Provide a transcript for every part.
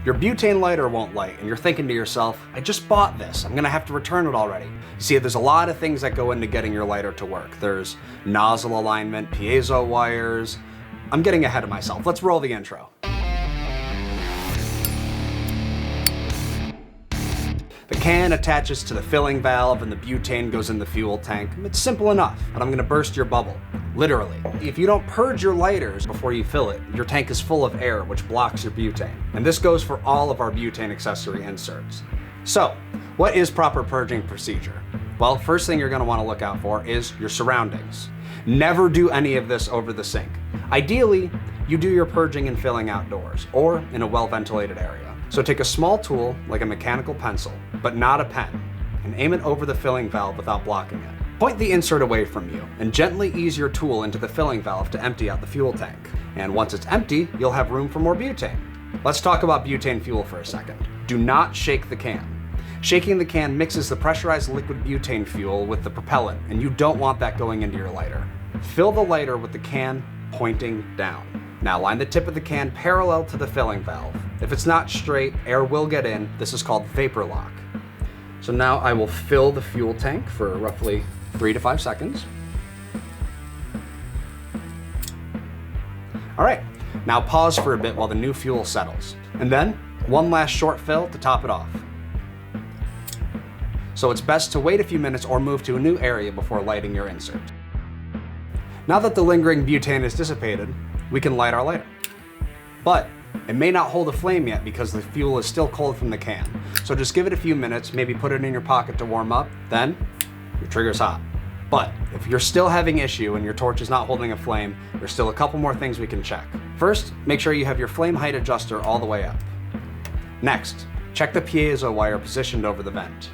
Your butane lighter won't light, and you're thinking to yourself, I just bought this, I'm gonna have to return it already. You see, there's a lot of things that go into getting your lighter to work. There's nozzle alignment, piezo wires. I'm getting ahead of myself. Let's roll the intro. The can attaches to the filling valve and the butane goes in the fuel tank. It's simple enough, but I'm gonna burst your bubble. Literally. If you don't purge your lighters before you fill it, your tank is full of air, which blocks your butane. And this goes for all of our butane accessory inserts. So, what is proper purging procedure? Well, first thing you're gonna wanna look out for is your surroundings. Never do any of this over the sink. Ideally, you do your purging and filling outdoors, or in a well-ventilated area. So take a small tool, like a mechanical pencil, but not a pen, and aim it over the filling valve without blocking it. Point the insert away from you, and gently ease your tool into the filling valve to empty out the fuel tank. And once it's empty, you'll have room for more butane. Let's talk about butane fuel for a second. Do not shake the can. Shaking the can mixes the pressurized liquid butane fuel with the propellant, and you don't want that going into your lighter. Fill the lighter with the can pointing down. Now line the tip of the can parallel to the filling valve. If it's not straight, air will get in. This is called vapor lock. So now I will fill the fuel tank for roughly 3 to 5 seconds. All right, now pause for a bit while the new fuel settles. And then one last short fill to top it off. So it's best to wait a few minutes or move to a new area before lighting your insert. Now that the lingering butane is dissipated, we can light our lighter. But it may not hold a flame yet because the fuel is still cold from the can. So just give it a few minutes, maybe put it in your pocket to warm up, then your trigger's hot. But if you're still having issue and your torch is not holding a flame, there's still a couple more things we can check. First, make sure you have your flame height adjuster all the way up. Next, check the piezo wire positioned over the vent.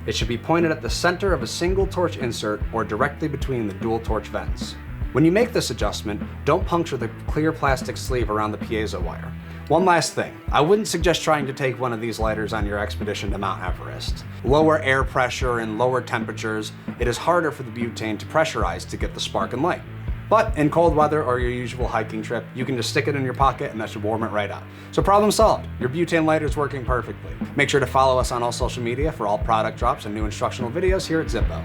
It should be pointed at the center of a single torch insert or directly between the dual torch vents. When you make this adjustment, don't puncture the clear plastic sleeve around the piezo wire. One last thing, I wouldn't suggest trying to take one of these lighters on your expedition to Mount Everest. Lower air pressure and lower temperatures, it is harder for the butane to pressurize to get the spark and light. But in cold weather or your usual hiking trip, you can just stick it in your pocket and that should warm it right up. So problem solved, your butane lighter is working perfectly. Make sure to follow us on all social media for all product drops and new instructional videos here at Zippo.